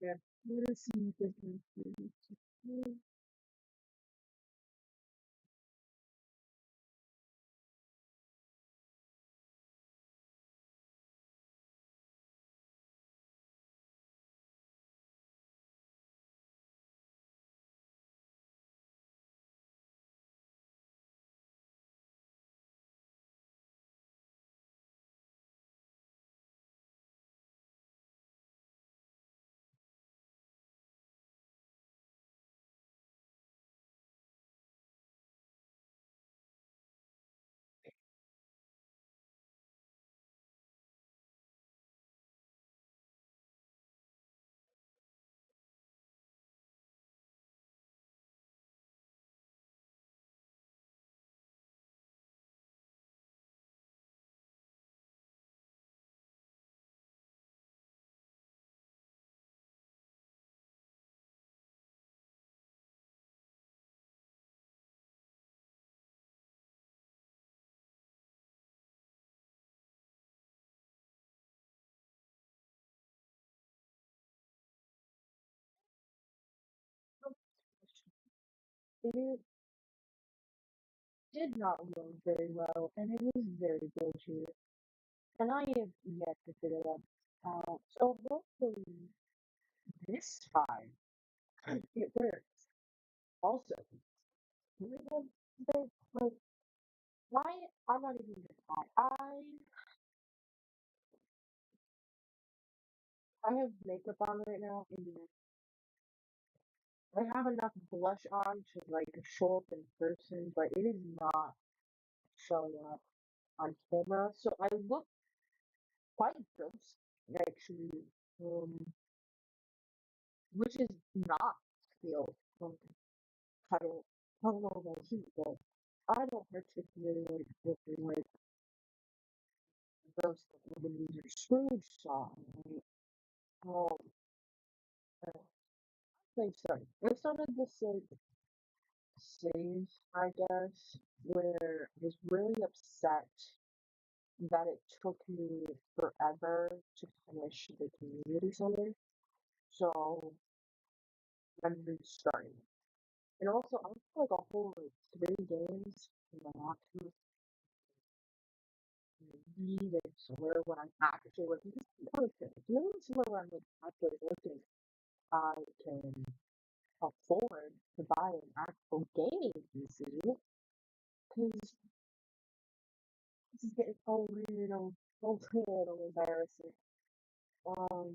Yeah. Let us see if this one's good. It did not go very well, and it was very bullshit. And I have yet to figure that out. So hopefully this time it works. Also, like, why? I'm not even gonna lie. I have makeup on right now, and I have enough blush on to like show up in person, but it is not showing up on camera. So I look quite gross, actually, which is not feel. I don't, I don't know about you, but I don't particularly like looking like those Ebenezer Scrooge song. Right? I think so. It's sort of this like stage, I guess, where I was really upset that it took me forever to finish the community center. So I'm restarting. And also, I played like a whole like 3 games in my laptop read and somewhere when I'm actually looking. This is another thing. You know, somewhere where I'm like actually looking, I can afford to buy an actual gaming PC because this is getting a little embarrassing. Um,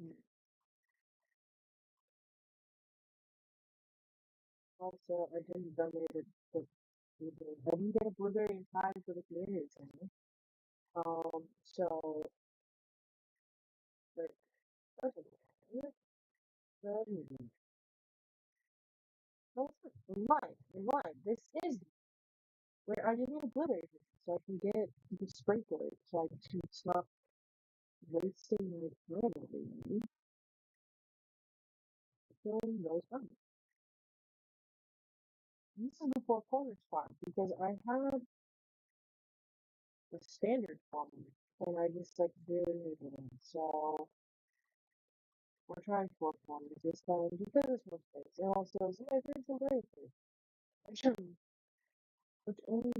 Also, I didn't donate the I didn't get a blueberry in time for the community center. So like, that's a in line. This is where I didn't have glitter, so I can get the sprinkler, so I can stop wasting my time every day filling those up. This is the four corners part because I have the standard one, and I just like really need it. So we're trying four corners this time because it's more space, and also some of my friends are very free. Which only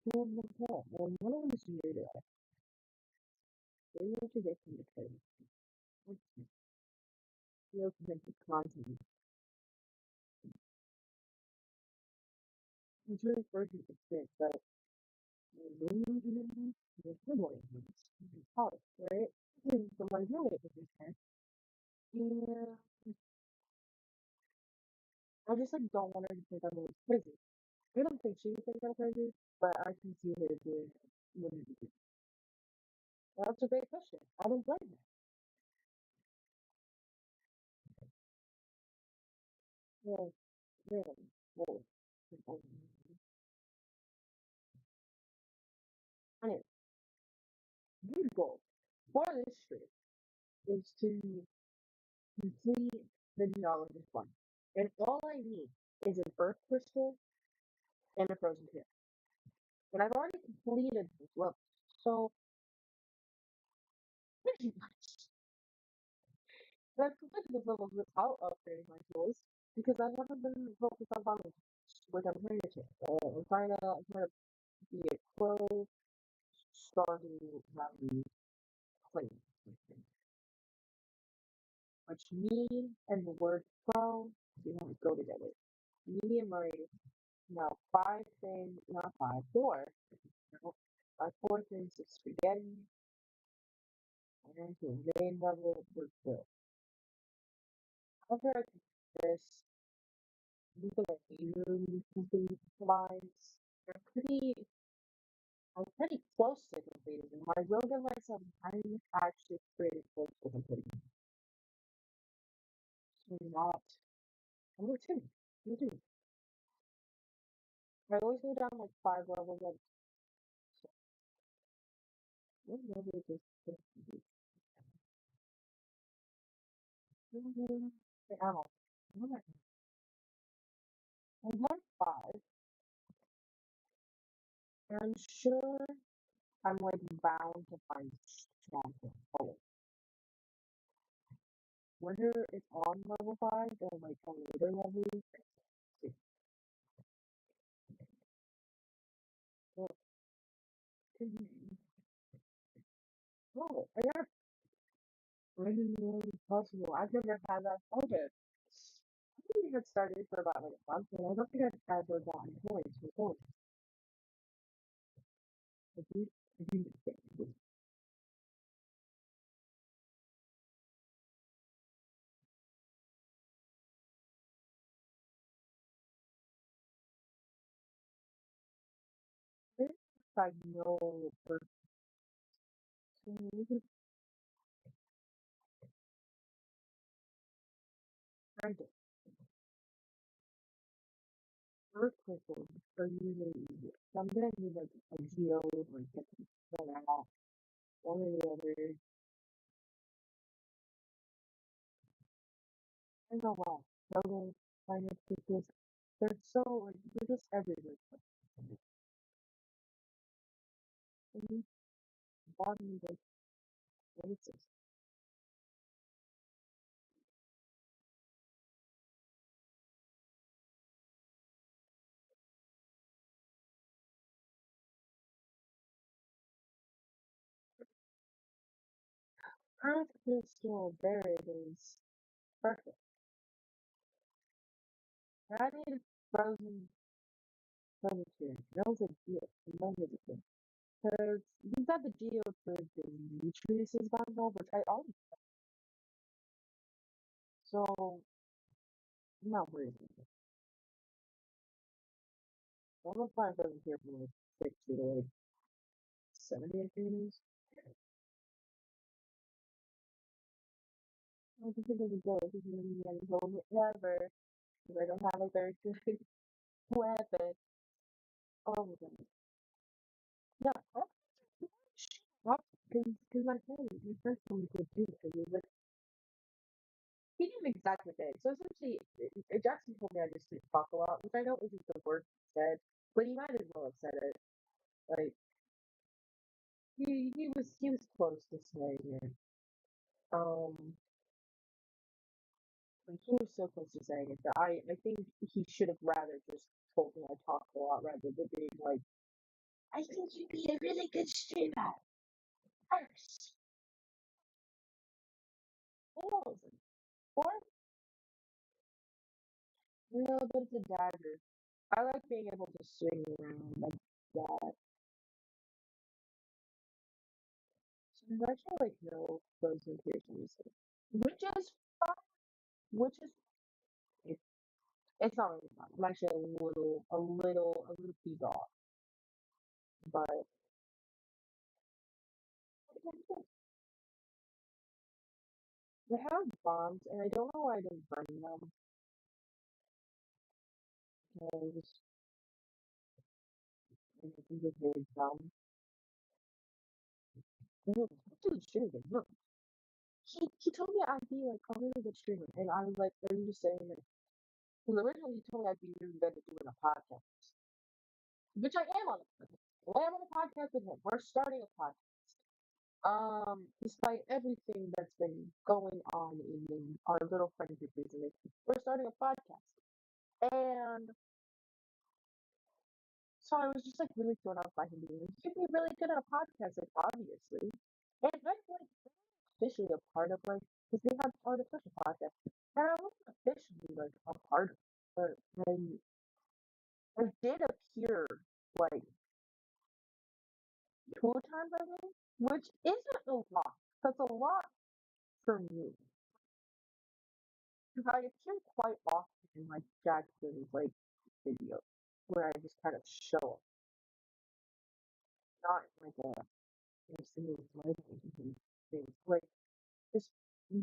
two of them have, and one of them is new to us. Maybe we should get them to play. Let's see if we can make content. It's really fortunate experience, but there's good one in college, right? So my roommate was in there, and I just like don't want her to think I'm really crazy. I don't think she would think I'm crazy, but I can see her doing it. That's a great question. I don't blame her. Yeah, really. Well, anyway, your goal for this trip is to complete the geologist one. And all I need is an earth crystal and a frozen tip. And I've already completed this level. So pretty much But I've completed those levels without upgrading my tools because I haven't been focused on farming, which I'm trying to change. I'm trying to be a pro stardew valley player, which me and the word pro do not go together. Me and my now five things, not five, four, no, my four things of spaghetti and the main level was good. After I did this, because I hated complete lines, they're pretty, I'm pretty close to completing them. I will give myself I'm actually pretty close to completing them. So not, number two, number two. I always go down like five levels at so what level is this? Okay, I'm on five, and I'm sure I'm like bound to find strong color. Whether it's on level five or like a later level, see. Well, oh, I got I didn't know it was possible. I've never had that. Okay. I think I had started for about like a month, and I don't think I've ever gotten points for points. I do think I know for some reason I do. Earthquake ones are usually easier. So I'm gonna need like a geode or get them out. One or the other. I don't know why. Proto, finance people, they're so like they're just everywhere. And bottom like places. Earth crystal, there it is. Perfect. I need frozen here. That was a deal. That was a deal. Because these are the geode for the nutrients bundle, which I already so I'm not worried about it. So I'm gonna find frozen here for like 60 to like 70 I think it is. I don't think it's a go. This is gonna be any goal ever. Because I don't have a very good weapon. Oh my god. Yeah, because my friend told me to do it. Because he was like, he didn't exactly say. So essentially, Jackson told me I just didn't talk a lot, which I know isn't the word he said, but he might as well have said it. Like he was close to saying it. Um, like he was so close to saying it that I think he should have rather just told me I talked a lot rather than being like, I think you'd be a really good streamer first. Oh, or no, but it's a dagger. I like being able to swing around like that. So there's actually like no frozen piercings, which is fine. Which is it, it's not really fun. I'm actually a little peeved off, but they have bombs, and I don't know why I didn't burn them. Because I think it's very dumb. No, dude, streamer, no. He told me I'd be like a really good streamer, and I was like, are you just saying that? Because originally he told me I'd be really good at doing a podcast, which I am on. I am on a podcast with him. We're starting a podcast. Despite everything that's been going on in our little friend group recently, we're starting a podcast. And so I was just like really thrown off by him being like, you could be really good at a podcast, like obviously. And that's like officially a part of like, because we have artificial podcasts. And I wasn't officially like a part of it, but I did appear like 2 times I think, which isn't a lot. That's a lot for me. Because I appear quite often in like Jackson's like videos where I just kind of show up, not in like a single life things. Like just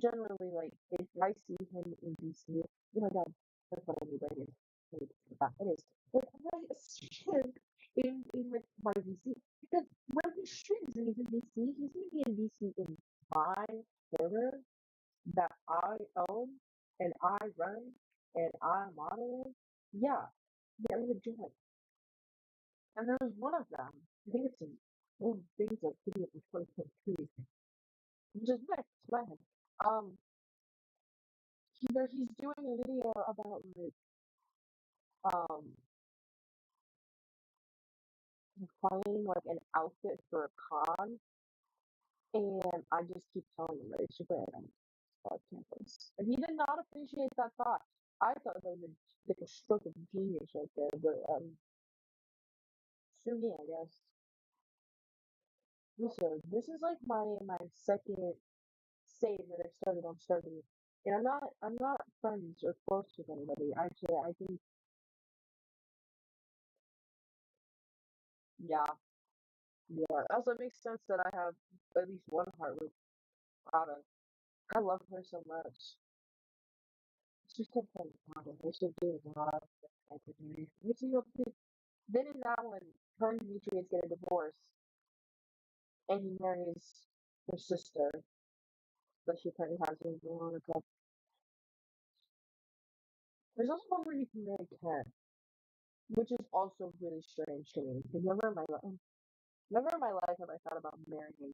generally like if I see him in DC, oh my god, that's what I need right here. It is. But I see him in like my DC because when he streams and he's in DC, he's gonna be in DC in my server that I own and I run and I monitor. Yeah, yeah, legit. And there was one of them. I think it's in one of the things that video from 2023, which is next to my head. Um, where he's doing a video about like finding like an outfit for a con, and I just keep telling him that it's random on campus, and he did not appreciate that thought. I thought that was like a stroke of genius right there, but sue me, I guess. So this is like my second save that I started on starting, and I'm not friends or close with anybody. Actually, I think yeah, yeah. Also, it makes sense that I have at least one heart with Prada. I love her so much. She's just so funny. They should do a lot of opportunities. Which you know, then in that one, her and Demetrius get a divorce, and he marries her sister that she apparently has with Veronica. There's also one where you can marry Ken, which is also really strange to me. Because never in my life have I thought about marrying.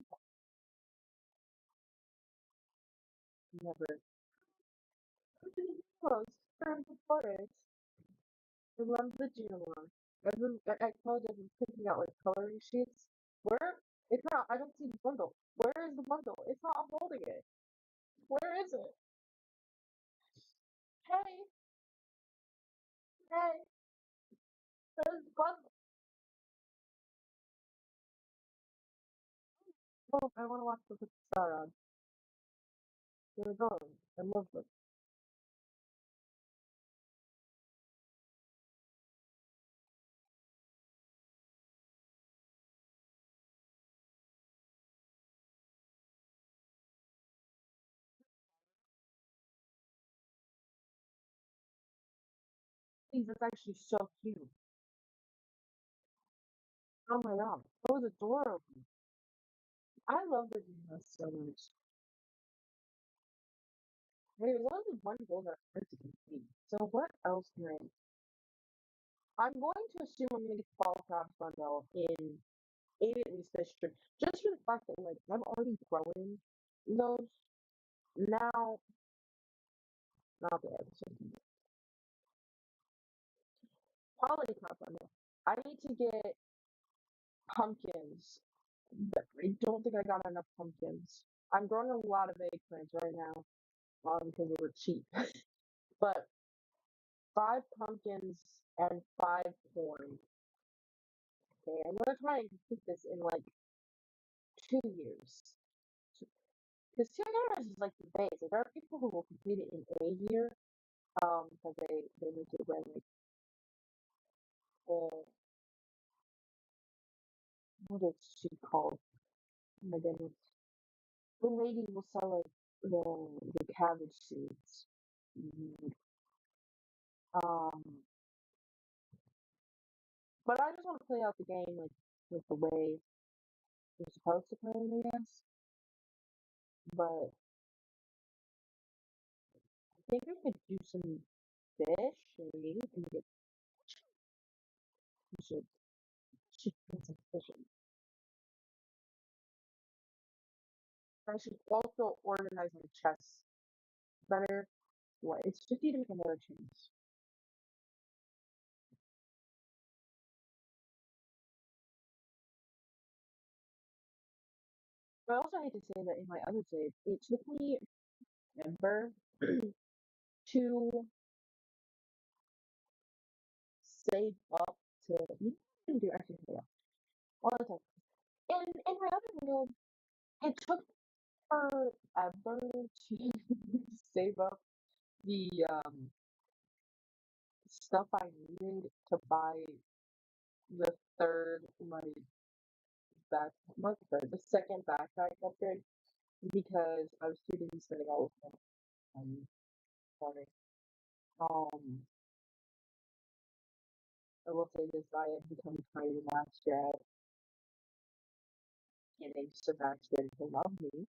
Never. Close. From the forest. I love the Genoa. I told you I've been picking out like coloring sheets. Where? It's not. I don't see the bundle. Where is the bundle? It's not. I'm holding it. Where is it? Hey, hey, where's the bundle? Oh, I want to watch the put the star on. They're going. I love them. Please, that's actually so cute. Oh my god. That was adorable. I love the Genoa so much. There's only one goal that I have to complete. So what else can I? I'm going to assume I'm gonna get the fall crabs bundle in at least this trip, just for the fact that like I'm already growing those now. Not the episode. Polycrop bundle. I need to get pumpkins. But I don't think I got enough pumpkins. I'm growing a lot of eggplants right now, because they were cheap. But 5 pumpkins and 5 corn. Okay, I'm gonna try and complete this in like 2 years. Because 2 years is like the base. Like, there are people who will complete it in a year, because they need to run like uh, what is she called? Oh my goodness. The lady will sell like the cabbage seeds. Mm, Um, but I just want to play out the game like the way you're supposed to play it, I guess. But I think we could do some fish, maybe, and get we should get some fishing. I should also organize my chests better. What? It's 50 to make another change. But I also hate to say that in my other save, it took me ever to save up to. You can do actually yeah, all the time. In my other world, it took forever to save up the stuff I needed to buy the third like back not the third, the second backpack upgrade because I was too busy spending all of my money on it. Um I will say this, I have become kind of master at getting Sebastian to love me.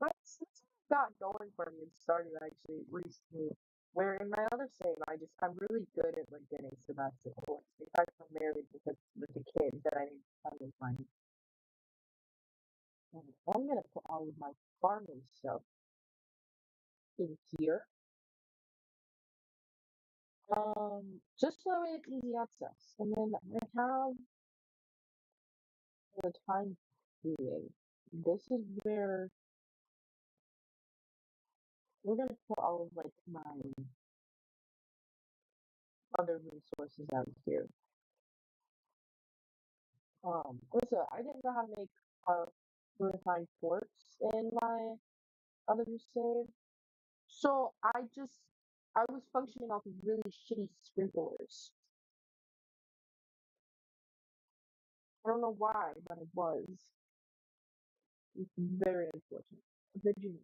That's what I've got going for me and started actually recently. Where in my other save, I'm really good at like getting Sebastian to like. In fact, I'm married because with the kid that I need to find with my. I'm gonna put all of my farming stuff in here. Just so it's easy access. And then I have the time being. This is where we're gonna put all of like my other resources out here. Also, I didn't know how to make refined quartz in my other save, so I was functioning off of really shitty sprinklers. I don't know why, but it was. It's very unfortunate. Virginia.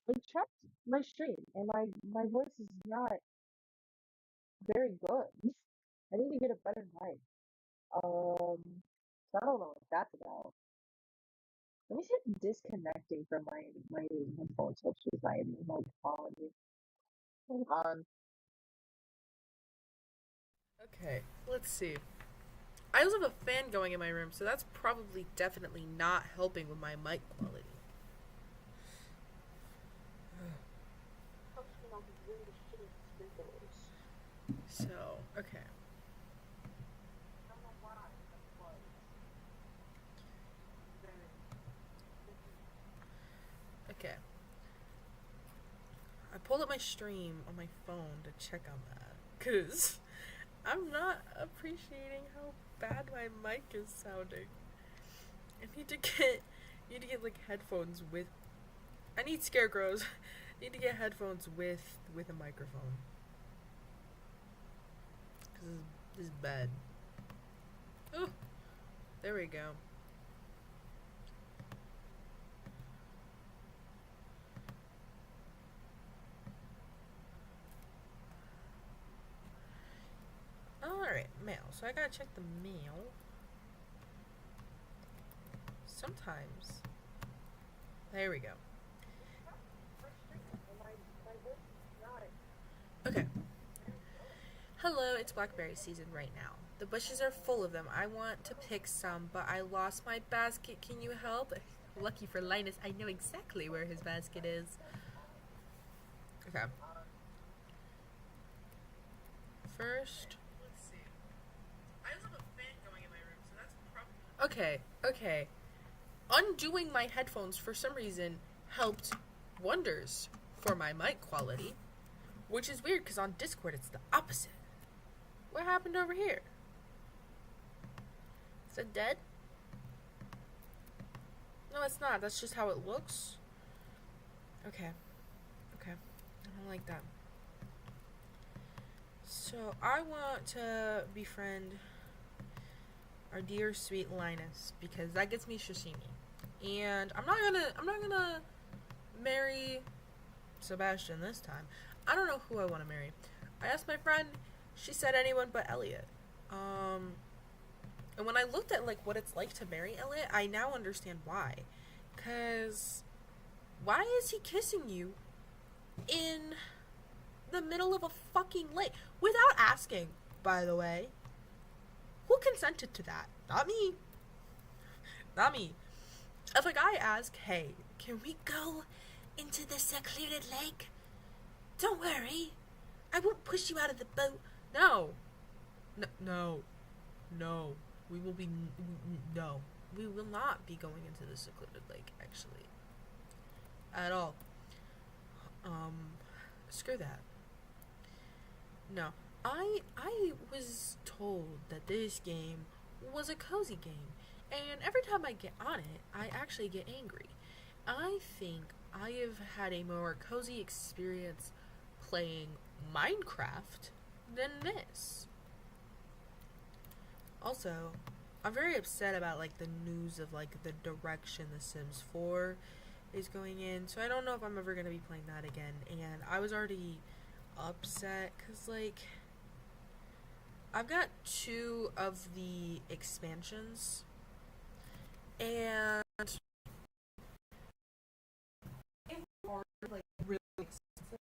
I checked my stream, and my voice is not very good. I need to get a better mic. So I don't know what that's about. Let me see if disconnecting from my headphones helps with my mic quality. Hold on. Okay, let's see. I also have a fan going in my room, so that's probably definitely not helping with my mic quality. Functioning off of really shitty sprinklers. So, okay. I don't know why, but it was very. Okay. I pulled up my stream on my phone to check on that. Because I'm not appreciating how bad my mic is sounding. I need to get like headphones with I need scarecrows. I need to get headphones with a microphone. Cuz this is bad. Oh, there we go. Alright, mail. So I gotta check the mail. Sometimes. There we go. Okay. Hello, it's blackberry season right now. The bushes are full of them. I want to pick some, but I lost my basket. Can you help? Lucky for Linus, I know exactly where his basket is. Okay. First. Let's see. I also have a fan going in my room, so that's probably. Okay, okay. Undoing my headphones for some reason helped wonders for my mic quality, which is weird because on Discord it's the opposite. What happened over here? Is it dead? No, it's not. That's just how it looks. Okay. Okay. I don't like that. So I want to befriend our dear sweet Linus because that gets me sashimi. And I'm not gonna marry Sebastian this time. I don't know who I want to marry. I asked my friend, she said anyone but Elliot. Um and when I looked at like what it's like to marry Elliot, I now understand why. Cause why is he kissing you in the middle of a fucking lake without asking, by the way? Who consented to that? Not me. Not me. If a guy asks, hey, can we go into the secluded lake? Don't worry. I won't push you out of the boat. No. No. No. We will be. No. We will not be going into the secluded lake, actually. At all. Um. Screw that. No. I was told that this game was a cozy game. And every time I get on it, I actually get angry. I think I have had a more cozy experience playing Minecraft than this. Also, I'm very upset about like the news of like the direction The Sims 4 is going in. So I don't know if I'm ever going to be playing that again. And I was already upset cuz like I've got 2 of the expansions and are like really expensive,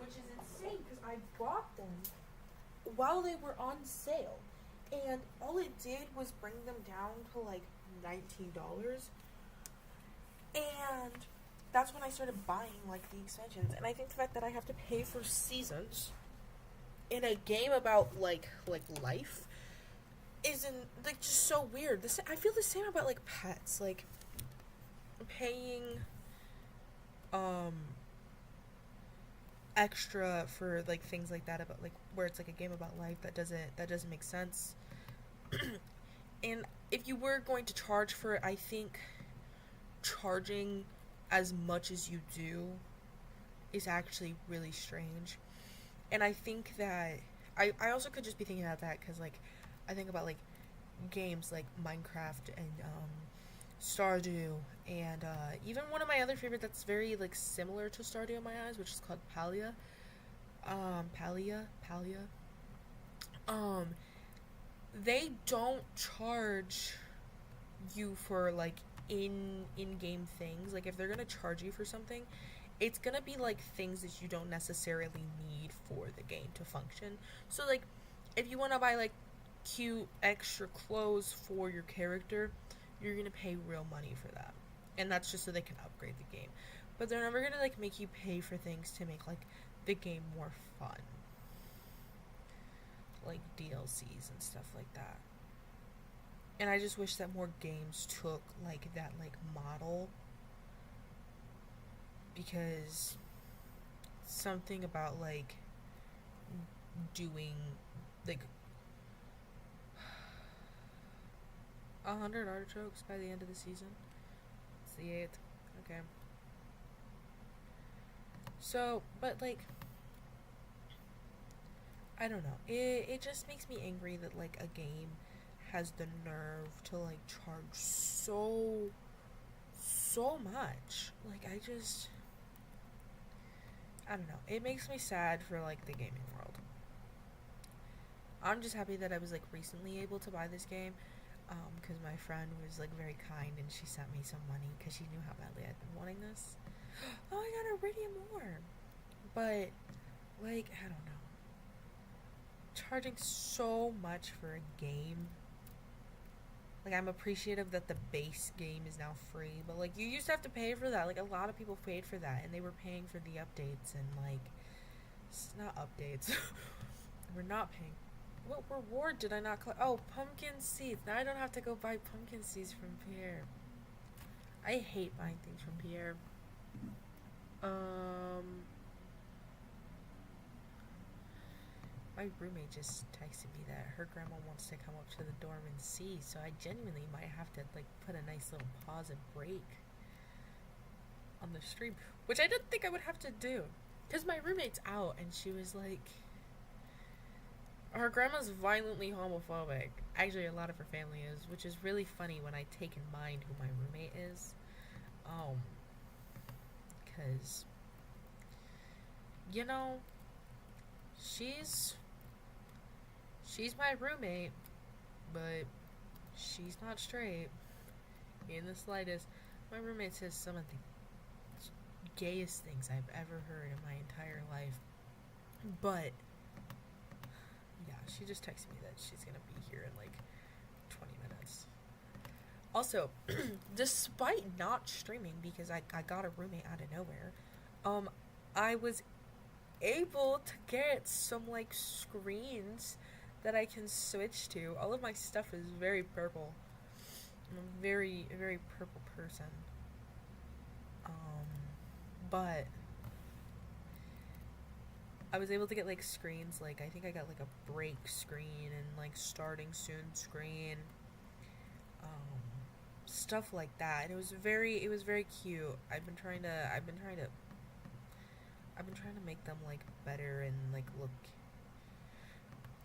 which is insane because I bought them while they were on sale, and all it did was bring them down to like $19, and that's when I started buying like the expansions. And I think the fact that I have to pay for seasons in a game about like life isn't like just so weird. This I feel the same about like pets, like paying um extra for like things like that about like where it's like a game about life that doesn't make sense. And if you were going to charge for it, I think charging as much as you do is actually really strange. And I think that I also could just be thinking about that because like I think about like games like Minecraft and Stardew, and even one of my other favorite that's very like similar to Stardew in my eyes, which is called Palia. Palia. Um, they don't charge you for like in game things. Like if they're gonna charge you for something, it's gonna be like things that you don't necessarily need for the game to function. So like if you want to buy like cute extra clothes for your character, you're gonna pay real money for that, and that's just so they can upgrade the game. But they're never gonna like make you pay for things to make like the game more fun, like DLCs and stuff like that. And I just wish that more games took like that like model, because something about like doing like 100 artichokes by the end of the season. It's the 8th. Okay. So, but like, I don't know. It just makes me angry that like a game has the nerve to like charge so much. Like I don't know. It makes me sad for like the gaming world. I'm just happy that I was like recently able to buy this game, because my friend was like very kind and she sent me some money because she knew how badly I'd been wanting this. Oh, I got iridium ore, but like I don't know, charging so much for a game. Like I'm appreciative that the base game is now free, but like you used to have to pay for that. Like a lot of people paid for that, and they were paying for the updates and like it's not updates. We're not paying. What reward did I not collect? Oh, pumpkin seeds. Now I don't have to go buy pumpkin seeds from Pierre. I hate buying things from Pierre. Um, My roommate just texted me that her grandma wants to come up to the dorm and see, so I genuinely might have to like put a nice little pause and break on the stream, which I didn't think I would have to do. Because my roommate's out, and she was like, her grandma's violently homophobic. Actually, a lot of her family is, which is really funny when I take in mind who my roommate is. Um, because, you know, she's she's my roommate, but she's not straight in the slightest. My roommate says some of the gayest things I've ever heard in my entire life. But yeah, she just texted me that she's gonna be here in like 20 minutes. Also, despite not streaming because I got a roommate out of nowhere, um, I was able to get some like screens that I can switch to. All of my stuff is very purple. I'm a very purple person. Um, but I was able to get like screens. Like I think I got like a break screen and like starting soon screen, um, stuff like that. And it was very cute. I've been trying to make them like better and like look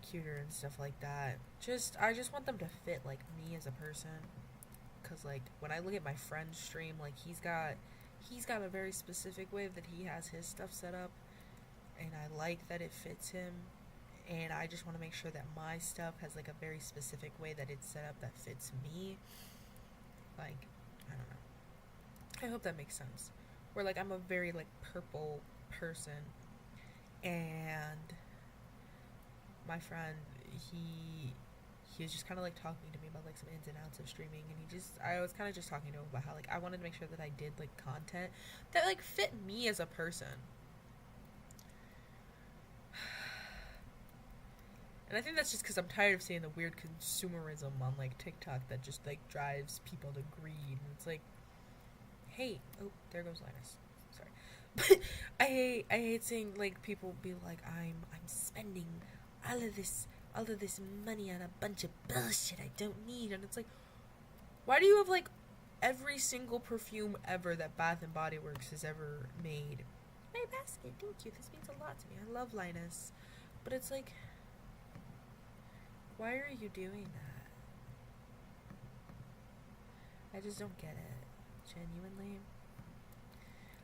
cuter and stuff like that. I just want them to fit like me as a person. Cause like when I look at my friend's stream, like he's got a very specific way that he has his stuff set up, and I like that it fits him. And I just want to make sure that my stuff has like a very specific way that it's set up that fits me. Like, I don't know. I hope that makes sense. Where like I'm a very like purple person, and my friend, he was just kind of like talking to me about like some ins and outs of streaming, and I was kind of just talking to him about how like I wanted to make sure that I did like content that like fit me as a person. And I think that's just because I'm tired of seeing the weird consumerism on like TikTok that just like drives people to greed. And it's like, hey, oh, there goes Linus. Sorry, but I hate seeing like people be like, I'm spending all of this all of this money on a bunch of bullshit I don't need, and it's like, why do you have like every single perfume ever that Bath and Body Works has ever made? My basket, thank you. This means a lot to me. I love Linus, but it's like, why are you doing that? I just don't get it. Genuinely.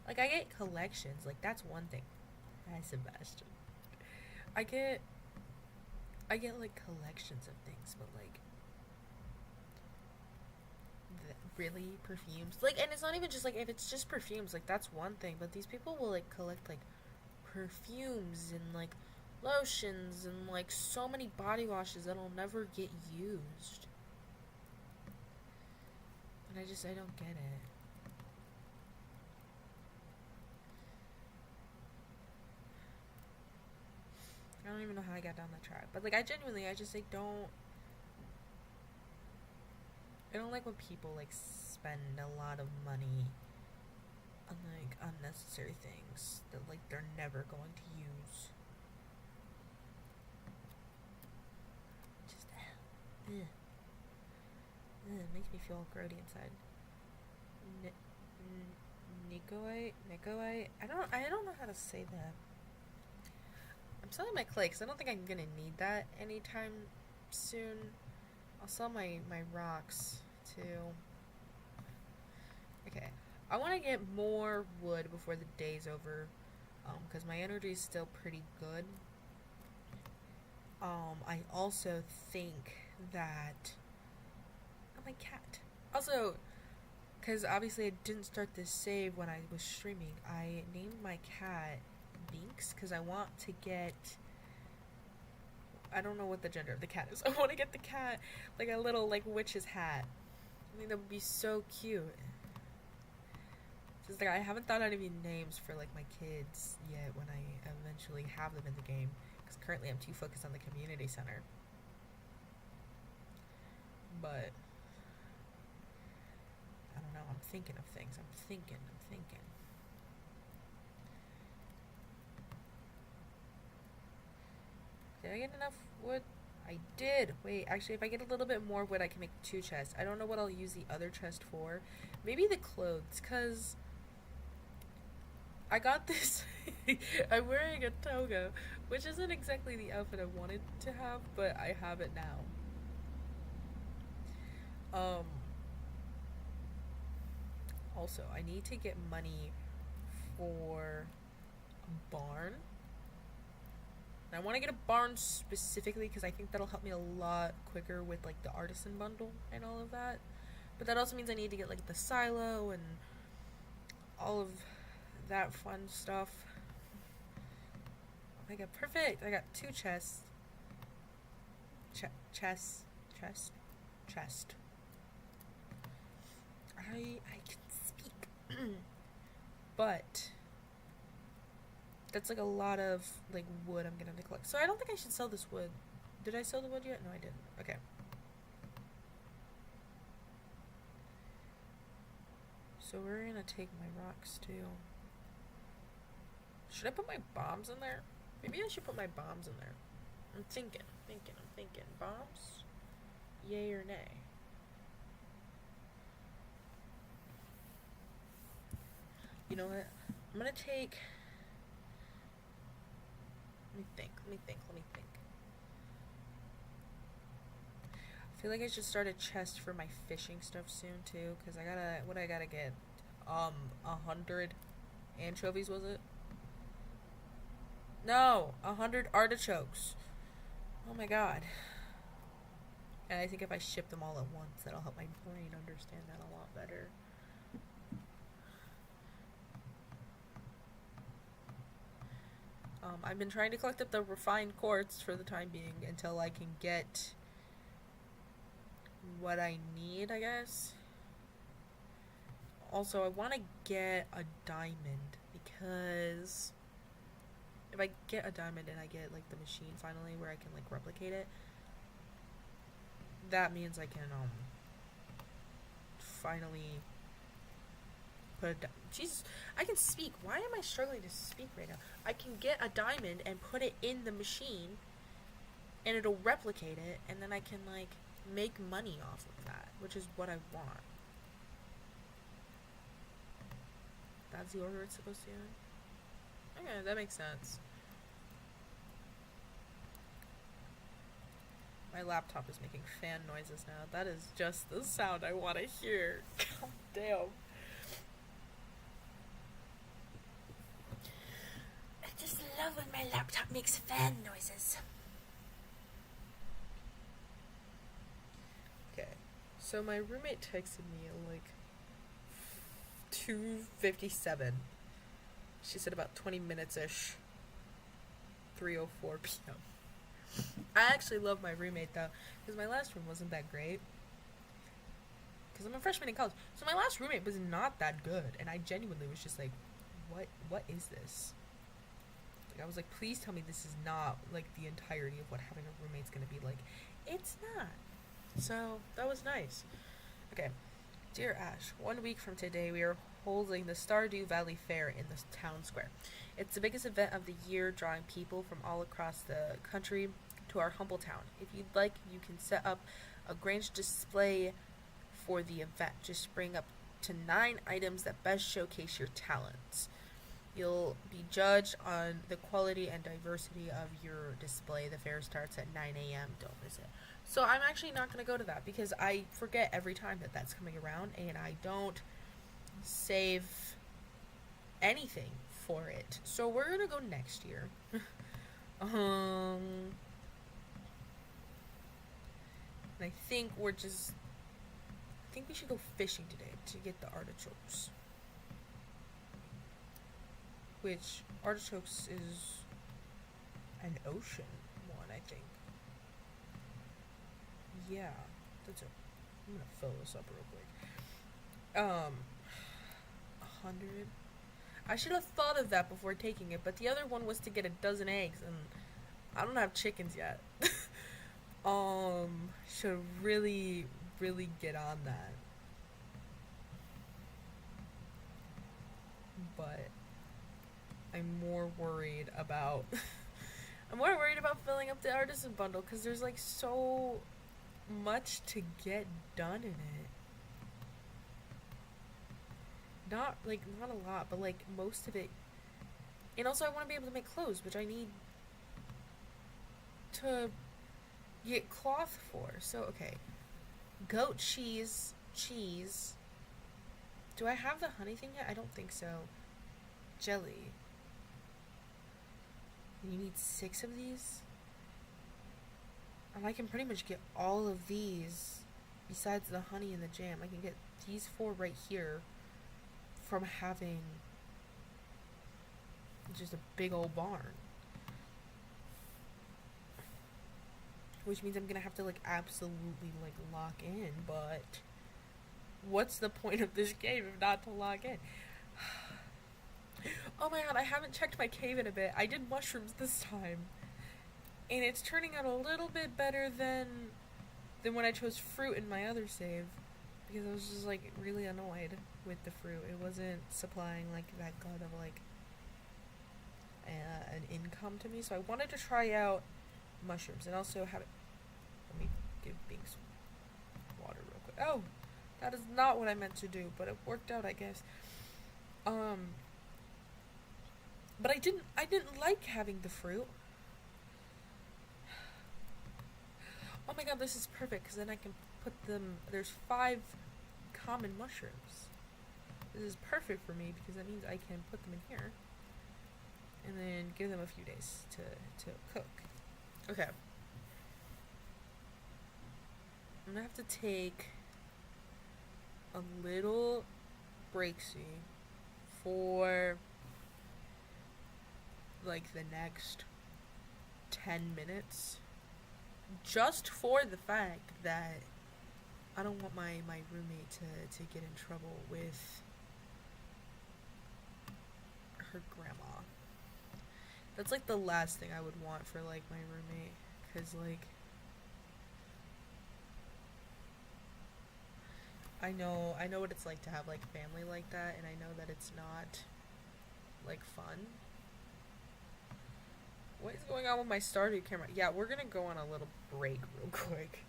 Like, I get collections. Like, that's one thing. Hi, Sebastian. I get like collections of things, but like, really perfumes? Like, and it's not even just like, if it's just perfumes, like that's one thing. But these people will like collect like perfumes and like lotions and like so many body washes that'll never get used. And I don't get it. I don't even know how I got down that track. But like, I just like I don't like when people like spend a lot of money on like unnecessary things that like they're never going to use. Just ugh. Ugh, it makes me feel grody inside. Nicoite. I don't know how to say that. I'm selling my clay because I don't think I'm gonna need that anytime soon. I'll sell my rocks too. Okay, I want to get more wood before the day's over, because my energy is still pretty good. I also think that, oh, my cat. Also, because obviously I didn't start this save when I was streaming, I named my cat Binks because I want to get, I don't know what the gender of the cat is. I want to get the cat like a little like witch's hat. I think that would be so cute. Just like, I haven't thought out any names for like my kids yet when I eventually have them in the game, because currently I'm too focused on the community center. But I don't know. I'm thinking of things. I'm thinking. Did I get enough wood? I did. Wait, actually, if I get a little bit more wood, I can make 2 chests. I don't know what I'll use the other chest for. Maybe the clothes, because I got this. I'm wearing a toga, which isn't exactly the outfit I wanted to have, but I have it now. Um, Also, I need to get money for a barn. And I want to get a barn specifically because I think that'll help me a lot quicker with like the artisan bundle and all of that. But that also means I need to get like the silo and all of that fun stuff. Oh my god, perfect! I got 2 chests. Chest. I can speak. But that's like a lot of like wood I'm gonna have to collect. So I don't think I should sell this wood. Did I sell the wood yet? No, I didn't. Okay. So we're gonna take my rocks too. Should I put my bombs in there? Maybe I should put my bombs in there. I'm thinking. Bombs? Yay or nay? You know what? I'm gonna take. Let me think. I feel like I should start a chest for my fishing stuff soon too, because I gotta get? 100 anchovies, was it? No, 100 artichokes. Oh my god. And I think if I ship them all at once, that'll help my brain understand that a lot better. I've been trying to collect up the refined quartz for the time being until I can get what I need, I guess. Also, I want to get a diamond because if I get a diamond and I get like the machine finally where I can like replicate it, that means I can finally put Jesus, I can speak. Why am I struggling to speak right now? I can get a diamond and put it in the machine and it'll replicate it, and then I can like make money off of that, which is what I want. That's the order it's supposed to be in? Okay, that makes sense. My laptop is making fan noises now. That is just the sound I want to hear. God damn. I just love when my laptop makes fan noises. Okay, so my roommate texted me at like 2:57. She said about 20 minutes-ish. 3:04 p.m. I actually love my roommate though, because my last room wasn't that great. Because I'm a freshman in college, so my last roommate was not that good, and I genuinely was just like, what is this? Like, I was like, please tell me this is not like the entirety of what having a roommate's gonna be like. It's not. So that was nice. Okay, dear Ash, 1 week from today we are holding the Stardew Valley Fair in the town square. It's the biggest event of the year, drawing people from all across the country to our humble town. If you'd like, you can set up a Grange display for the event. Just bring up to 9 items that best showcase your talents. You'll be judged on the quality and diversity of your display. The fair starts at 9 a.m. Don't miss it. So I'm actually not going to go to that because I forget every time that that's coming around, and I don't save anything for it. So we're going to go next year. And I think I think we should go fishing today to get the artichokes. Which, artichokes is an ocean one, I think. Yeah, that's it. I'm gonna fill this up real quick. 100. I should have thought of that before taking it, but the other one was to get a dozen eggs, and I don't have chickens yet. Should really, really get on that. But I'm more worried about I'm more worried about filling up the artisan bundle because there's like so much to get done in it. Not a lot, but like most of it. And also I want to be able to make clothes, which I need to get cloth for. So okay, goat cheese. Do I have the honey thing yet? I don't think so. Jelly. You need 6 of these? And I can pretty much get all of these besides the honey and the jam. I can get these 4 right here from having just a big old barn. Which means I'm gonna have to like absolutely like lock in, but what's the point of this game if not to lock in? Oh my god, I haven't checked my cave in a bit. I did mushrooms this time. And it's turning out a little bit better than when I chose fruit in my other save. Because I was just like really annoyed with the fruit. It wasn't supplying like that good of like an income to me. So I wanted to try out mushrooms and also have it. Let me give Binks water real quick. Oh, that is not what I meant to do, but it worked out, I guess. But I didn't like having the fruit. Oh my god, this is perfect because then I can put them. There's 5 common mushrooms. This is perfect for me because that means I can put them in here and then give them a few days to cook. Okay. I'm gonna have to take a little breaksy for like the next 10 minutes just for the fact that I don't want my roommate to get in trouble with her grandma. That's like the last thing I would want for like my roommate, because like I know what it's like to have like family like that, and I know that it's not like fun. What is going on with my Stardew camera? Yeah, we're gonna go on a little break real quick.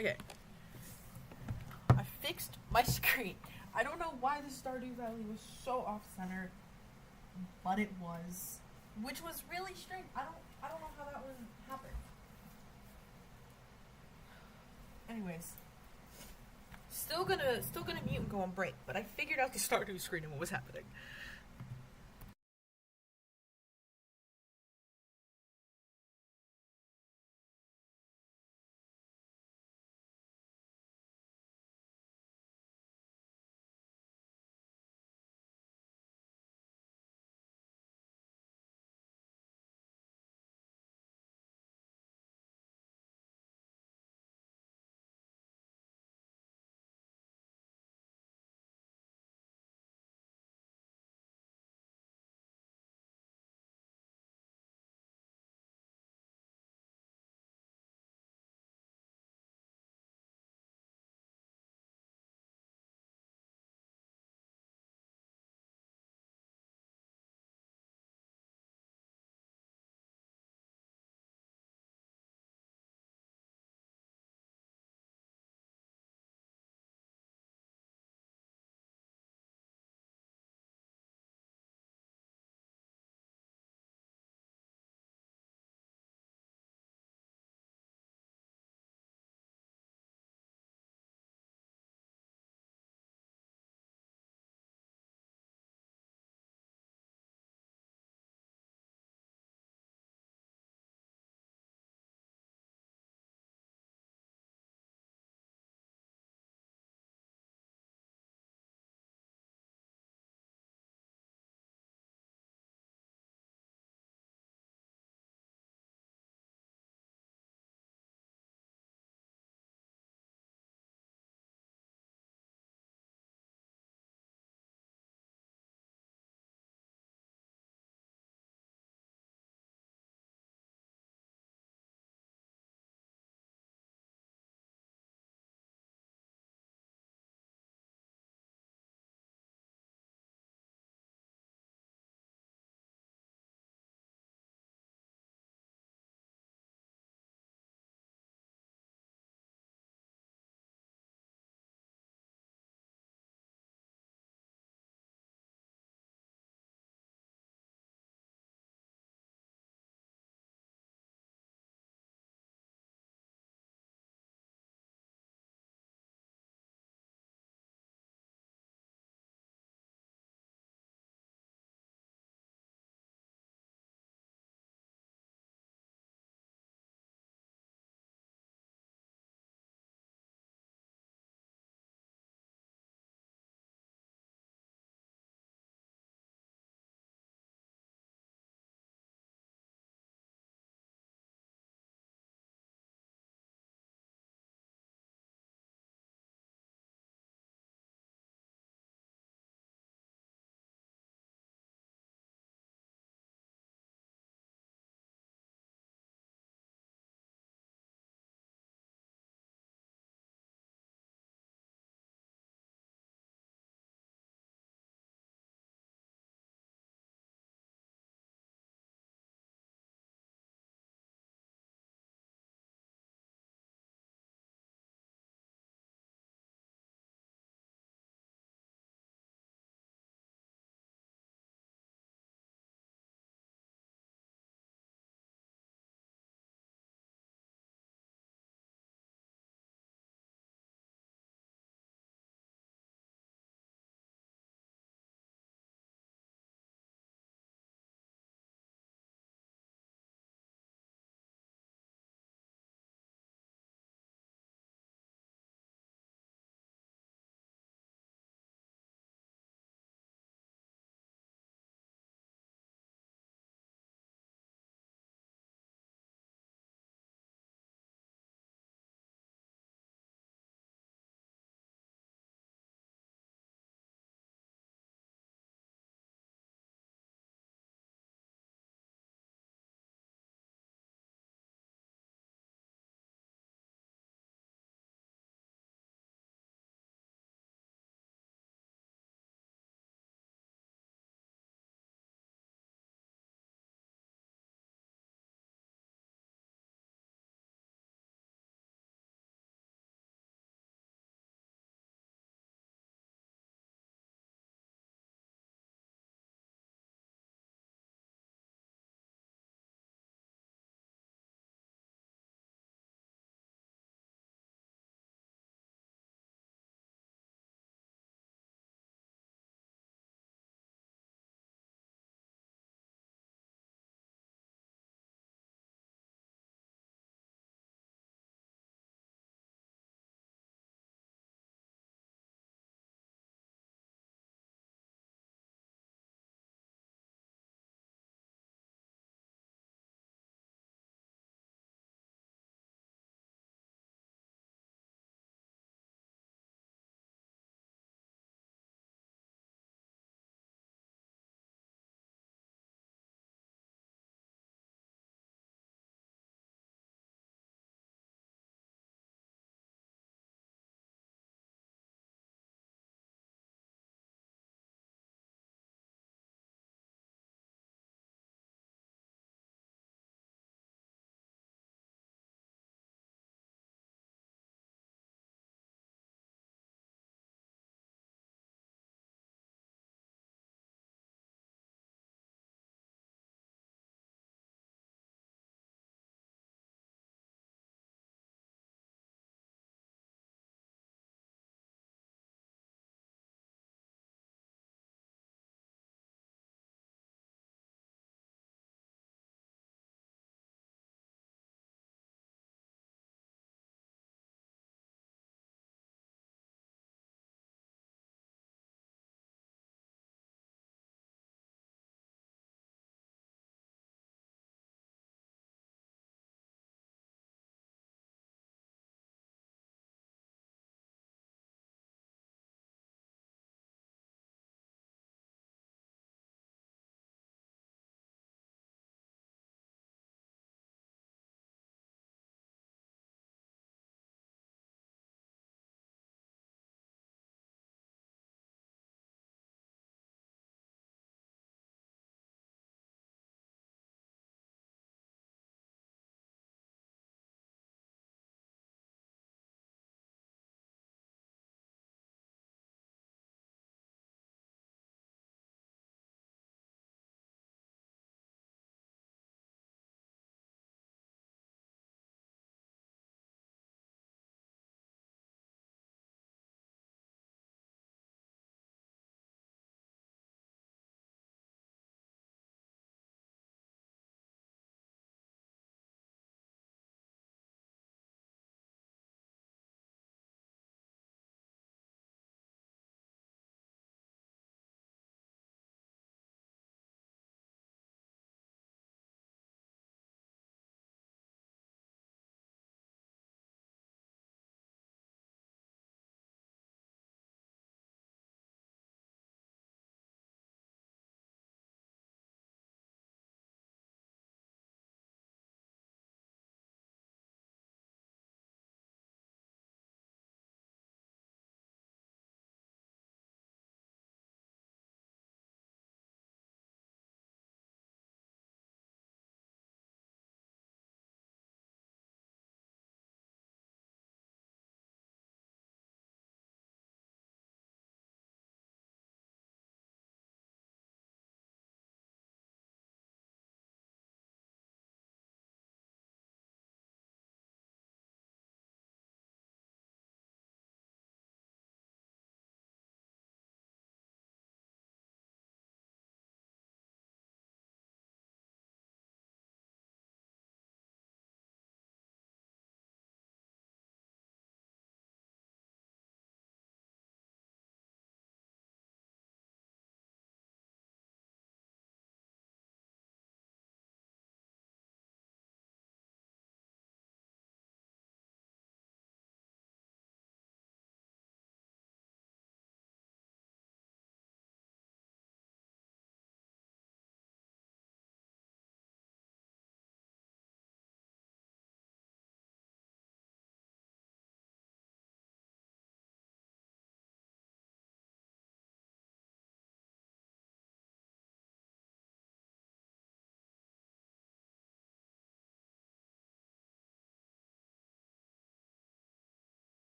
Okay, I fixed my screen. I don't know why the Stardew Valley was so off center, but it was, which was really strange. I don't know how that was happened. Anyways, still gonna mute and go on break, but I figured out the Stardew screen and what was happening.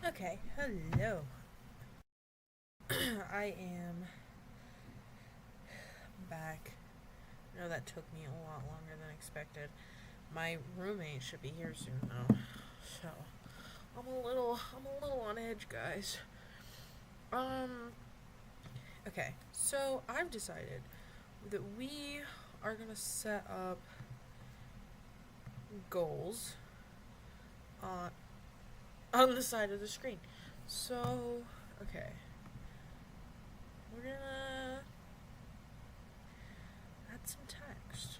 Okay, hello. I am back. I know that took me a lot longer than expected. My roommate should be here soon though. So I'm a little on edge, guys. Um okay. So I've decided that we are gonna set up goals on on the side of the screen. So okay. We're gonna add some text.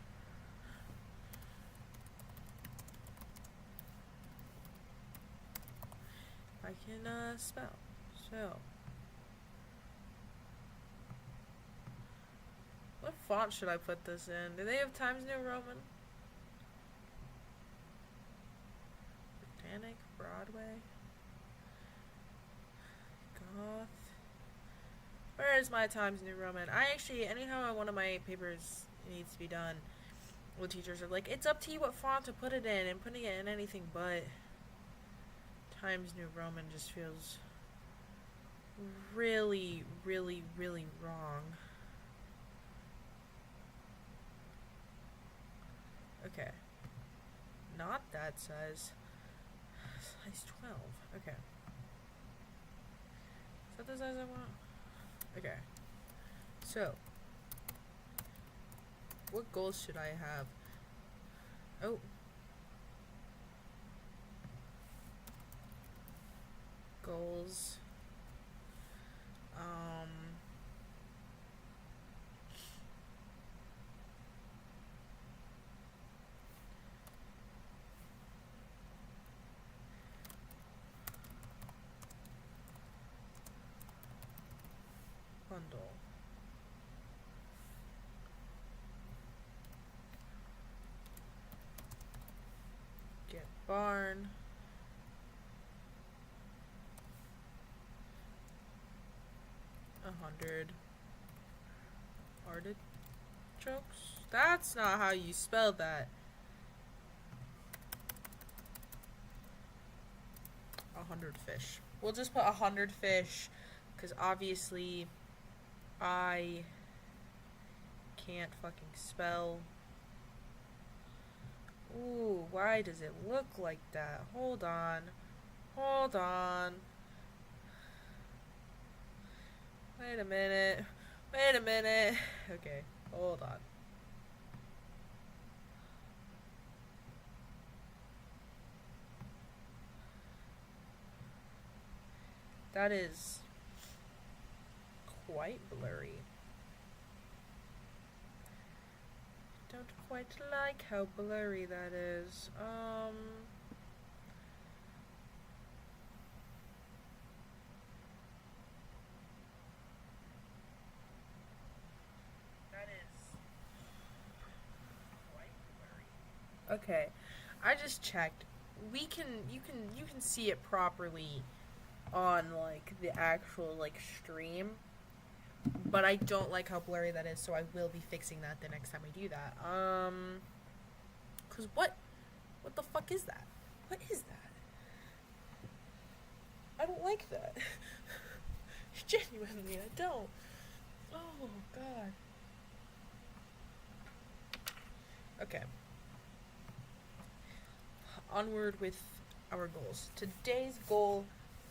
I can spell. So what font should I put this in? Do they have Times New Roman? Britannic, Broadway, Goth. Where is my Times New Roman? I actually, anyhow, one of my papers needs to be done. Well, teachers are like, it's up to you what font to put it in, and putting it in anything but Times New Roman just feels really, really, really wrong. Okay. Not that size. Size 12. Okay. Is that the size I want? Okay. So, what goals should I have? Oh. Goals. Bundle. Get barn. $100 artichokes. That's not how you spell that. 100 fish. We'll just put 100 fish, because obviously I can't fucking spell. Ooh, why does it look like that? Hold on. Hold on. Wait a minute. Wait a minute. Okay, hold on. That is quite blurry. Don't quite like how blurry that is. That is quite blurry. Okay, I just checked. You can see it properly on like the actual like stream, but I don't like how blurry that is, so I will be fixing that the next time I do that. Cause what the fuck is that? What is that? I don't like that. Genuinely, I don't. Oh god. Okay. Onward with our goals. Today's goal,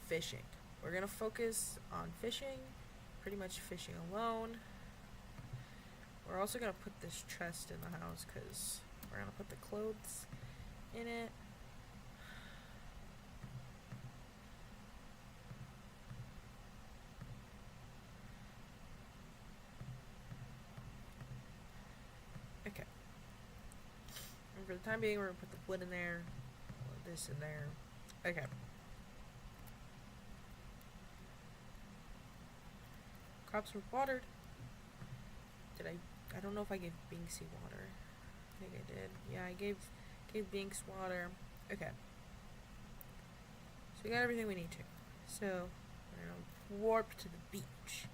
fishing. We're gonna focus on fishing, pretty much fishing alone. We're also gonna put this chest in the house because we're gonna put the clothes in it. Okay. And for the time being, we're gonna put the wood in there, this in there. Okay. Crops were watered. Did I don't know if I gave Binksy water. I think I did. Yeah, I gave Binks water. Okay. So we got everything we need to. So we're gonna warp to the beach.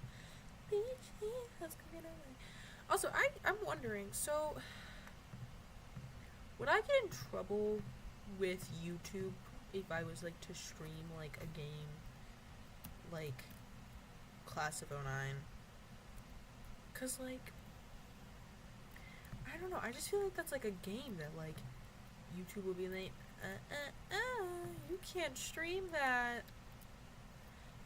Beach, yeah, let's go get away. Also, I'm wondering, so would I get in trouble with YouTube if I was like to stream like a game like Class of '09. Cause like I don't know, I just feel like that's like a game that like YouTube will be like, you can't stream that.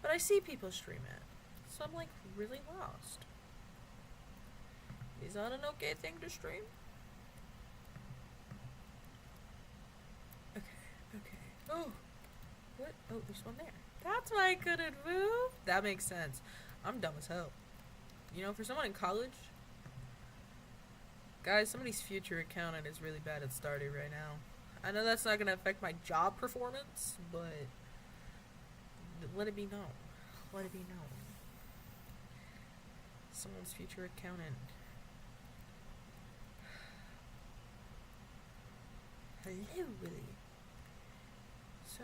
But I see people stream it, so I'm like really lost. Is that an okay thing to stream? Okay, okay. Oh, what? Oh, there's one there. That's why I couldn't move. That makes sense. I'm dumb as hell. You know, for someone in college, guys, somebody's future accountant is really bad at Stardew right now. I know that's not gonna affect my job performance, but let it be known. Let it be known. Someone's future accountant. Hello, Willie. So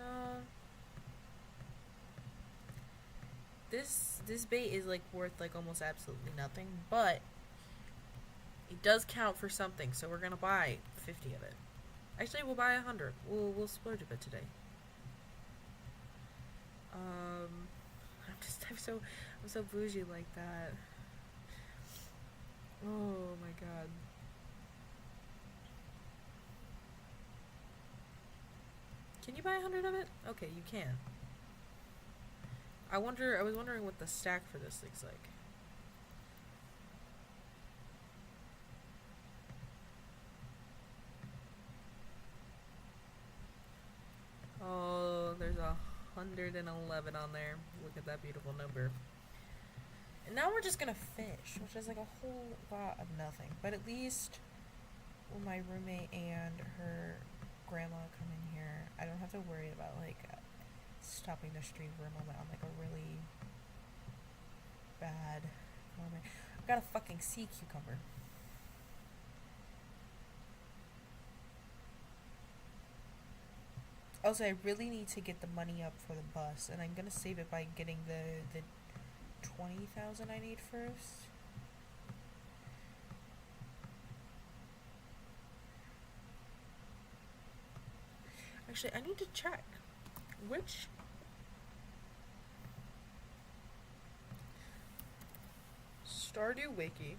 this bait is like worth like almost absolutely nothing, but it does count for something. So we're gonna buy 50 of it. Actually, we'll buy 100. We'll splurge a bit today. I'm so bougie like that. Oh my god. Can you buy 100 of it? Okay, you can. I was wondering what the stack for this looks like. Oh, there's 111 on there. Look at that beautiful number. And now we're just gonna fish, which is like a whole lot of nothing. But at least when my roommate and her grandma come in here, I don't have to worry about like stopping the stream for a moment on like a really bad moment. I've got a fucking sea cucumber. Also, I really need to get the money up for the bus, and I'm gonna save it by getting the 20,000 I need first. Actually, I need to check which Stardew Wiki.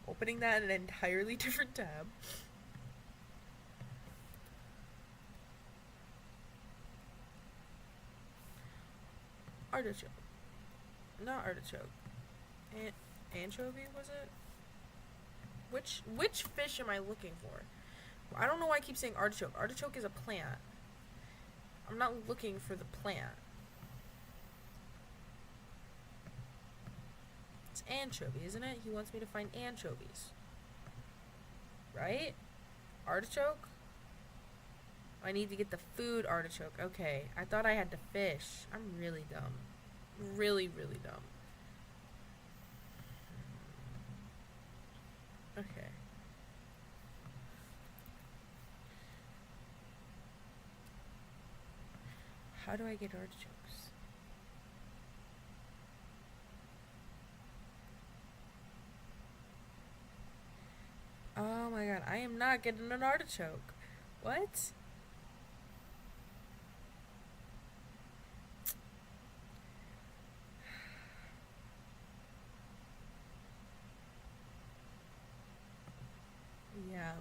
Opening that in an entirely different tab. Artichoke. Not artichoke. Anchovy, was it? Which fish am I looking for? I don't know why I keep saying artichoke. Artichoke is a plant. I'm not looking for the plant. It's anchovy, isn't it? He wants me to find anchovies. Right? Artichoke? I need to get the food artichoke. Okay. I thought I had to fish. I'm really dumb. Really, really dumb. Okay. How do I get artichokes? Oh my god, I am not getting an artichoke. What? Yeah.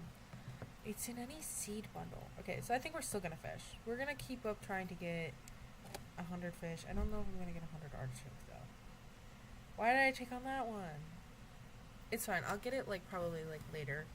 It's in any seed bundle. Okay, so I think we're still gonna fish. We're gonna keep up trying to get 100 fish. I don't know if I'm gonna get 100 artichokes though. Why did I take on that one? It's fine. I'll get it like probably like later.